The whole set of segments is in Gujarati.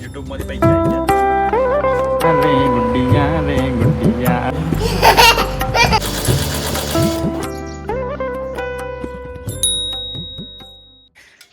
યુટ્યુબમાંથી પૈસા આવી ગયા. અરે Gudiya.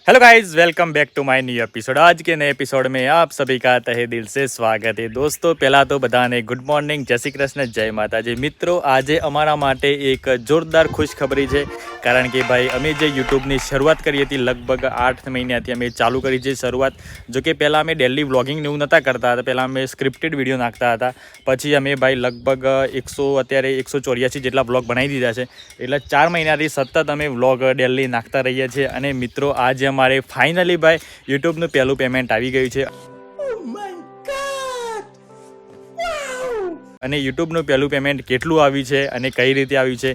Hello guys, welcome back to my new episode. आज के नए एपिसोड में आप सभी का तहे दिल से स्वागत है। दोस्तों पहला तो बधाने गुड मॉर्निंग, जय श्री कृष्ण, जय माताजी। मित्रों આજે અમારા માટે એક જોરદાર ખુશખબરી છે, કારણ કે ભાઈ અમે જે યુટ્યુબની શરૂઆત કરી હતી લગભગ 8 મહિનાથી અમે ચાલુ કરી છે શરૂઆત। જો કે પહેલાં અમે ડેલી વ્લોગિંગ ને એવું નહોતા કરતા હતા, પહેલાં અમે સ્ક્રિપ્ટેડ વિડીયો નાખતા હતા। પછી અમે ભાઈ લગભગ 184 જેટલા વ્લોગ બનાવી દીધા છે, એટલે 4 મહિનાથી સતત અમે વ્લોગ ડેલી નાખતા રહીએ છીએ। અને મિત્રો આજે અમારે ફાઇનલી ભાઈ યુટ્યુબનું પહેલું પેમેન્ટ આવી ગયું છે। અને યુટ્યુબનું પહેલું પેમેન્ટ કેટલું આવ્યું છે અને કઈ રીતે આવ્યું છે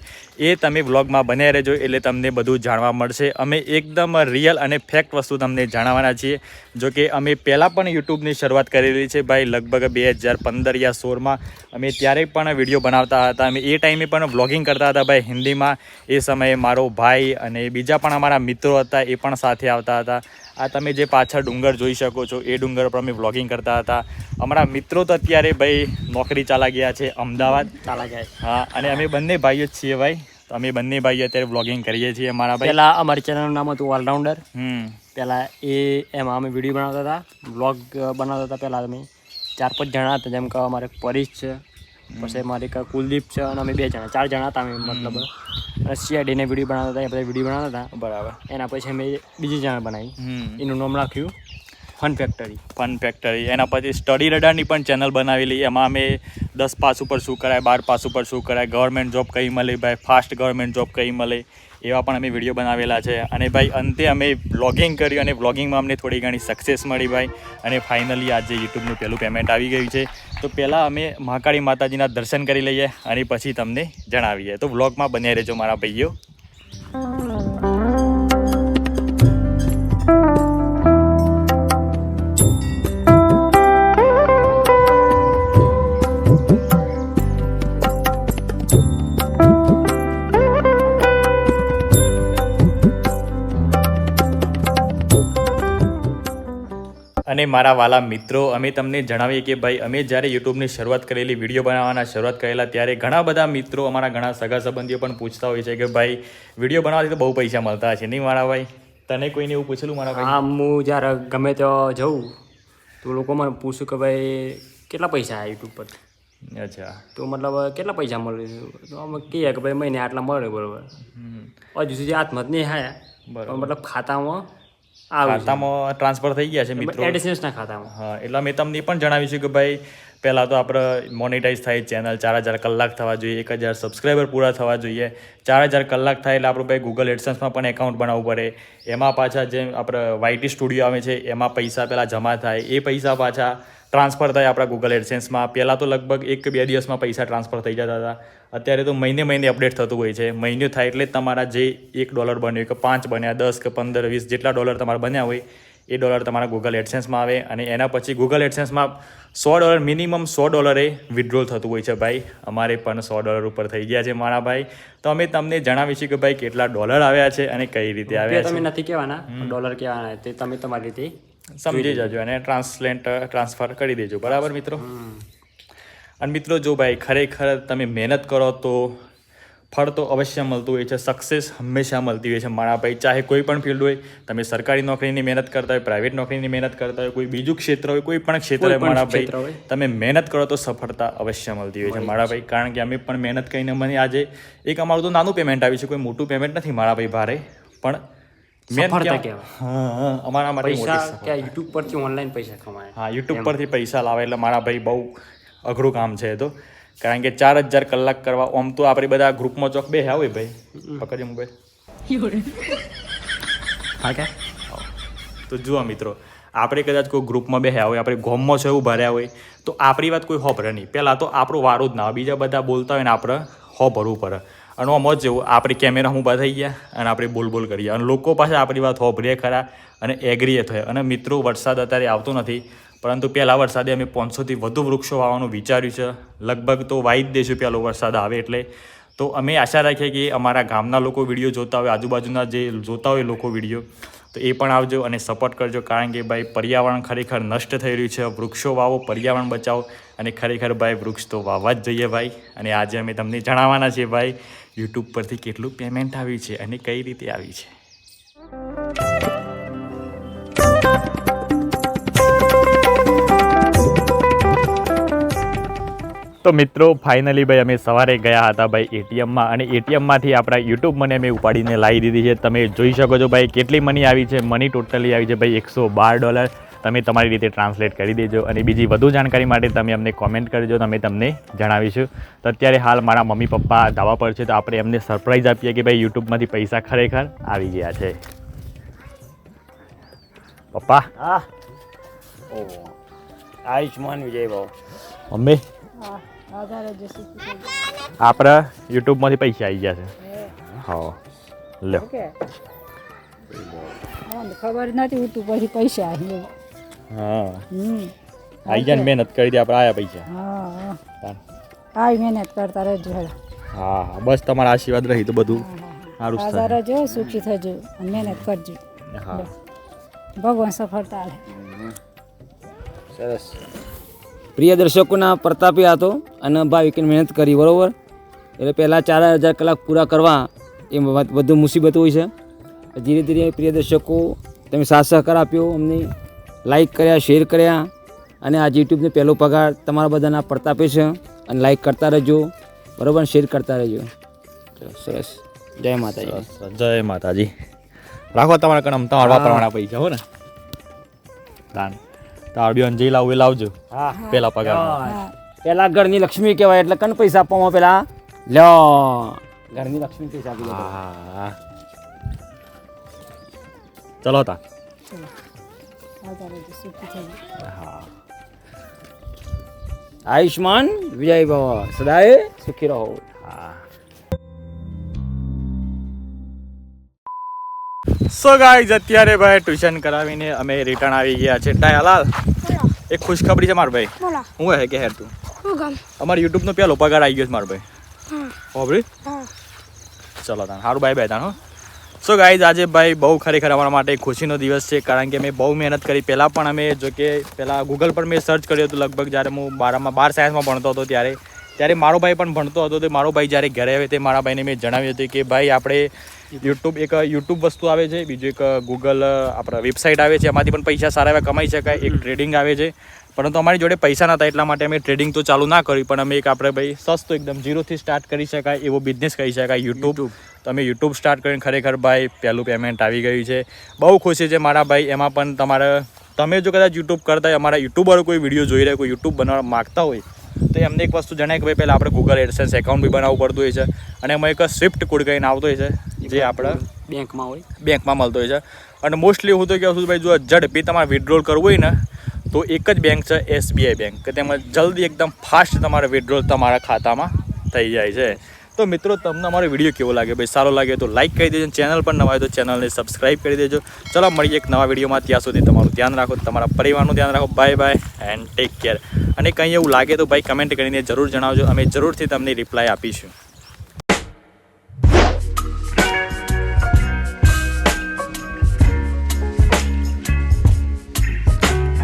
એ તમે વ્લોગમાં બન્યા રહેજો, એટલે તમને બધું જાણવા મળશે। અમે એકદમ રિયલ અને ફેક્ટ વસ્તુ તમને જણાવવાના છીએ। જો કે અમે પહેલાં પણ યુટ્યુબની શરૂઆત કરેલી છે ભાઈ લગભગ 2015 યા 16માં અમે ત્યારે પણ વિડીયો બનાવતા હતા। અમે એ ટાઈમે પણ વ્લોગિંગ કરતા હતા ભાઈ હિન્દીમાં। એ સમયે મારો ભાઈ અને બીજા પણ અમારા મિત્રો હતા, એ પણ સાથે આવતા હતા। આ તમે જે પાછળ ડુંગર જોઈ શકો છો એ ડુંગર પર અમે વ્લોગિંગ કરતા હતા। અમારા મિત્રો તો અત્યારે ભાઈ નોકરી ચાલા ગયા છે, અમદાવાદ ચાલા ગયા છે। હા, અને અમે બંને ભાઈઓ જ છીએ ભાઈ, તો અમે બંને ભાઈઓ અત્યારે વ્લોગિંગ કરીએ છીએ અમારા ભાઈ। પહેલાં અમારી ચેનલનું નામ હતું ઓલરાઉન્ડર। પહેલાં એમાં અમે વિડીયો બનાવતા હતા, વ્લોગ બનાવતા હતા। પહેલાં અમે 4-5 જણા હતા, જેમ કે અમારે પરેશ છે, પછી મારી કુલદીપ છે, અને અમે 2 જણા 4 જણા હતા અમે, મતલબ CIDને વિડીયો બનાવતા હતા, એ બધા વિડીયો બનાવતા હતા બરાબર। એના પછી અમે બીજી ચેનલ બનાવી, એનું નામ રાખ્યું ફન ફેક્ટરી। એના પછી સ્ટડી રડારની પણ ચેનલ બનાવેલી, એમાં અમે 10 પાસ ઉપર શું કરાય, 12 પાસ ઉપર શું કરાય, ગવર્મેન્ટ જોબ કઈ મળે ભાઈ, ફાસ્ટ ગવર્મેન્ટ જોબ કઈ મળે, એવા પણ અમે વિડીયો બનાવેલા છે। અને ભાઈ અંતે અમે વ્લોગિંગ કર્યું અને વ્લોગિંગમાં અમને થોડી ઘણી સક્સેસ મળી ભાઈ, અને ફાઇનલી આજે યુટ્યુબનું પહેલું પેમેન્ટ આવી ગયું છે। તો પહેલાં અમે મહાકાળી માતાજીના દર્શન કરી લઈએ અને પછી તમને જણાવીએ, તો વ્લોગમાં બન્યા રહેજો મારા ભાઈઓ। અને મારા વાલા મિત્રો, અમે તમને જણાવીએ કે ભાઈ અમે જ્યારે યુટ્યુબની શરૂઆત કરેલી, વિડીયો બનાવવાના શરૂઆત કરેલા, ત્યારે ઘણા બધા મિત્રો, અમારા ઘણા સગા સંબંધીઓ પણ પૂછતા હોય છે કે ભાઈ વિડીયો બનાવવાથી તો બહુ પૈસા મળતા હશે નહીં મારા ભાઈ? તને કોઈને એવું પૂછેલું મારા ભાઈ? હા, હું જ્યારે ગમે ત્યાં જાઉં તો લોકો મને પૂછું કે ભાઈ કેટલા પૈસા આવ્યા યુટ્યુબ પર? અચ્છા, તો મતલબ કેટલા પૈસા મળે? તો અમે કહીએ કે ભાઈ મહિને આટલા મળે, બરાબર। હજુ સુધી હાથમાં જ નહીં આવ્યા, પણ મતલબ ખાતામાં ટ્રાન્સફર થઈ ગયા છે મિત્રો, એડસેન્સના ખાતામાં। હા, એટલે અમે તમને પણ જણાવીશું કે ભાઈ પહેલાં તો આપણે મોનેટાઈઝ થાય ચેનલ, 4000 કલાક થવા જોઈએ, 1000 સબસ્ક્રાઈબર પૂરા થવા જોઈએ। 4000 કલાક થાય એટલે આપણું ભાઈ ગૂગલ એડસન્સમાં પણ એકાઉન્ટ બનાવવું પડે। એમાં પાછા જેમ આપણે YT સ્ટુડિયો આવે છે એમાં પૈસા પહેલાં જમા થાય, એ પૈસા પાછા ટ્રાન્સફર થાય આપણા ગૂગલ એડસેન્સમાં। પહેલાં તો લગભગ 1 કે 2 દિવસમાં પૈસા ટ્રાન્સફર થઈ જતા હતા, અત્યારે તો મહિને અપડેટ થતું હોય છે। મહિને થાય એટલે તમારા જે $1 બન્યો કે 5 બન્યા, 10 કે 15 20 જેટલા ડોલર તમારા બન્યા હોય એ ડોલર તમારા ગૂગલ એડસેન્સમાં આવે, અને એના પછી ગૂગલ એડસેન્સમાં $100 મિનિમમ $100 એ વિથડ્રોલ થતું હોય છે ભાઈ। અમારે પણ $100 ઉપર થઈ ગયા છે મારા ભાઈ। તો અમે તમને જણાવીશું કે ભાઈ કેટલા ડોલર આવ્યા છે અને કઈ રીતે આવ્યા છે। તમે નથી કહેવાના, ડોલર કહેવાના, તે તમે તમારી રીતે સમજી જજો અને ટ્રાન્સફર કરી દેજો, બરાબર મિત્રો? અને મિત્રો જો ભાઈ ખરેખર તમે મહેનત કરો તો ફળ તો અવશ્ય મળતું હોય છે, સક્સેસ હંમેશા મળતી હોય છે મારા ભાઈ। ચાહે કોઈ પણ ફિલ્ડ હોય, તમે સરકારી નોકરીની મહેનત કરતા હોય, પ્રાઇવેટ નોકરીની મહેનત કરતા હોય, કોઈ બીજું ક્ષેત્ર હોય, કોઈ પણ ક્ષેત્ર હોય મારા ભાઈ, તમે મહેનત કરો તો સફળતા અવશ્ય મળતી હોય છે મારા ભાઈ। કારણ કે અમે પણ મહેનત કરીને મને આજે એક અમારું તો નાનું પેમેન્ટ આવ્યું છે, કોઈ મોટું પેમેન્ટ નથી મારા ભાઈ ભારે, પણ અમારા માટે યુટ્યુબ પરથી ઓનલાઈન પૈસા કમાય। હા, યુટ્યુબ પરથી પૈસા લાવે એટલે મારા ભાઈ બહુ અઘરું કામ છે તો, કારણ કે 4000 કલાક કરવા, આમ તો આપણે બધા ગ્રુપમાં ચોક બેહ્યા હોય ભાઈ, પકડજો મોબાઈલ। તો જુઓ મિત્રો, આપણે કદાચ કોઈ ગ્રુપમાં બેહ્યા હોય, આપણે ગોમમાં છે એવું ભર્યા હોય, તો આપણી વાત કોઈ હોભરે નહીં। પહેલાં તો આપણો વારો જ ના હોય, બીજા બધા બોલતા હોય ને આપણે હોભરવું પડે। અને આમ જ જેવું આપણે કેમેરા ઊભા થઈ ગયા અને આપણે બોલ કરીએ, અને લોકો પાસે આપણી વાત હોભરે ખરા અને એગ્રીએ થાય। અને મિત્રો વરસાદ અત્યારે આવતો નથી, પરંતુ પહેલાં વરસાદે અમે 500થી વધુ વૃક્ષો વાવવાનું વિચાર્યું છે, લગભગ તો વાવી જ દઈશું પહેલો વરસાદ આવે એટલે। તો અમે આશા રાખીએ કે અમારા ગામના લોકો વિડીયો જોતા હોય, આજુબાજુના જે જોતા હોય લોકો વિડીયો, તો એ પણ આવજો અને સપોર્ટ કરજો, કારણ કે ભાઈ પર્યાવરણ ખરેખર નષ્ટ થઈ રહ્યું છે. વૃક્ષો વાવો, પર્યાવરણ બચાવો, અને ખરેખર ભાઈ વૃક્ષ તો વાવવા જ જોઈએ ભાઈ. અને આજે અમે તમને જણાવવાના છીએ ભાઈ યુટ્યુબ પરથી કેટલું પેમેન્ટ આવ્યું છે અને કઈ રીતે આવી છે. તો મિત્રો ફાઇનલી ભાઈ અમે સવારે ગયા હતા ભાઈ એટીએમમાં, અને એટીએમમાંથી આપણા યુટ્યુબ મની અમે ઉપાડીને લાવી દીધી છે. તમે જોઈ શકો છો ભાઈ કેટલી મની આવી છે. મની ટોટલી આવી છે ભાઈ $112. તમે તમારી રીતે ટ્રાન્સલેટ કરી દેજો, અને બીજી વધુ જાણકારી માટે તમે અમને કોમેન્ટ કરજો, અમે તમને જણાવીશું. તો અત્યારે હાલ મારા મમ્મી પપ્પા ધાબા પર છે, તો આપણે એમને સરપ્રાઈઝ આપીએ કે ભાઈ યુટ્યુબમાંથી પૈસા ખરેખર આવી ગયા છે. પપ્પા. હા. ઓ આયુષ્માન વિજય ભાવ. મમ્મી આપણા યુટ્યુબમાંથી પૈસા આવી ગયા છે. હા લો. ખબર નથી ઉઠું પછી પૈસા આવી. હા આવી જાય ને મહેનત કરી દે આપણે આયા પૈસા. હા આવી મહેનત કરતા રહેજો. હા બસ તમારા આશીર્વાદ રહી તો બધું સારું જ સારા થાય. રહેજો, સુખી થજો અને મહેનત કરજો. હા ભગવાન સફળતા આપે. સરસ. પ્રિય દર્શકોના પ્રતાપે હતો અને ભાવિકે મહેનત કરી, બરાબર. એટલે પહેલાં 4000 કલાક પૂરા કરવા એ બધું મુસીબત હોય છે. ધીરે ધીરે પ્રિય દર્શકો તમે સાથ સહકાર આપ્યો, અમને લાઈક કર્યા, શેર કર્યા, અને આજે યુટ્યુબનો પહેલો પગાર તમારા બધાના પ્રતાપે છે. અને લાઈક કરતા રહેજો, બરાબર, શેર કરતા રહેજો. સરસ. જય માતાજી. જય માતાજી. રાખો તમારા કણ તમારા વાપરવાના પૈસા હો ને. દાન તાર બી અંજી લાવું એ લાવજો. હા પેલા પગાર. પેલા ઘરની લક્ષ્મી કહેવાય, એટલે કણ પૈસા આપવામાં પેલા લ્યો ઘરની લક્ષ્મી પૈસા આપી દો. હા ચલો તા. સુખી થજો. હા આયુષ્માન વિજય ભવ, સદાય સુખી રહો. હા. સો ગાઈઝ અત્યારે ભાઈ ટ્યુશન કરાવીને અમે રિટર્ન આવી ગયા છે. ડાયાલાલ એક ખુશખબરી છે માર ભાઈ. હું હે કે હેર તું અમારા યુટ્યુબ નો પેલો પગાર આવી ગયો છે માર ભાઈ. હોબરી ચલો તાન સારું બાય બાય તાન. હો સો ગાઈઝ આજે ભાઈ બહુ ખરેખર અમારા માટે ખુશીનો દિવસ છે, કારણ કે અમે બહુ મહેનત કરી. પહેલાં પણ અમે જો કે પહેલાં ગૂગલ પર મેં સર્ચ કર્યું હતું, લગભગ જ્યારે હું 12 સાયન્સમાં ભણતો હતો ત્યારે મારો ભાઈ પણ ભણતો હતો. તો મારો ભાઈ જ્યારે ઘરે આવે તે મારા ભાઈને મેં જણાવ્યું હતું કે ભાઈ આપણે યુટ્યુબ વસ્તુ આવે છે, બીજું એક ગૂગલ આપણા વેબસાઇટ આવે છે, એમાંથી પણ પૈસા સારા એવા કમાઈ શકાય. એક ટ્રેડિંગ આવે છે, પરંતુ અમારી જોડે પૈસા નહોતા, એટલા માટે અમે ટ્રેડિંગ તો ચાલુ ના કર્યું, પણ અમે એક આપણે ભાઈ સસ્તો એકદમ ઝીરોથી સ્ટાર્ટ કરી શકાય એવો બિઝનેસ કહી શકાય યુટ્યુબ. તો અમે યુટ્યુબ સ્ટાર્ટ કરીને ખરેખર ભાઈ પહેલું પેમેન્ટ આવી ગયું છે. બહુ ખુશી છે મારા ભાઈ. એમાં પણ તમે જો કદાચ યુટ્યુબ કરતા હોય, અમારા યુટ્યુબરો કોઈ વિડીયો જોઈ રહ્યા, કોઈ યુટ્યુબ બનાવવા માગતા હોય, તો એમને એક વસ્તુ જણાય કે ભાઈ પહેલાં આપણે ગૂગલ એડસેન્સ એકાઉન્ટ બી બનાવવું પડતું હોય છે, અને એમાં એક સ્વિફ્ટ કોડ કરીને આવતો હોય છે, જે આપણે બેંકમાં મળતો હોય છે. અને મોસ્ટલી હું તો કહું છું ભાઈ, જો ઝડપી તમારે વિથડ્રોલ કરવું હોય ને તો એક જ બેંક છે SBI બેંક, કે તેમાં જલ્દી એકદમ ફાસ્ટ તમારે વિથડ્રોલ તમારા ખાતામાં થઈ જાય છે. તો મિત્રો તમને અમારો વિડીયો કેવો લાગે ભાઈ? સારો લાગે તો લાઈક કરી દેજો, ચેનલ પર નવા હોય તો ચેનલને સબસ્ક્રાઈબ કરી દેજો. ચલો મળીએ એક નવા વિડીયોમાં. ત્યાં સુધી તમારું ધ્યાન રાખો, તમારા પરિવારનું ધ્યાન રાખો. Bye bye and take care. અને કંઈ એવું લાગે તો ભાઈ કમેન્ટ કરીને જરૂર જણાવજો, અમે જરૂરથી તમને રિપ્લાય આપીશું.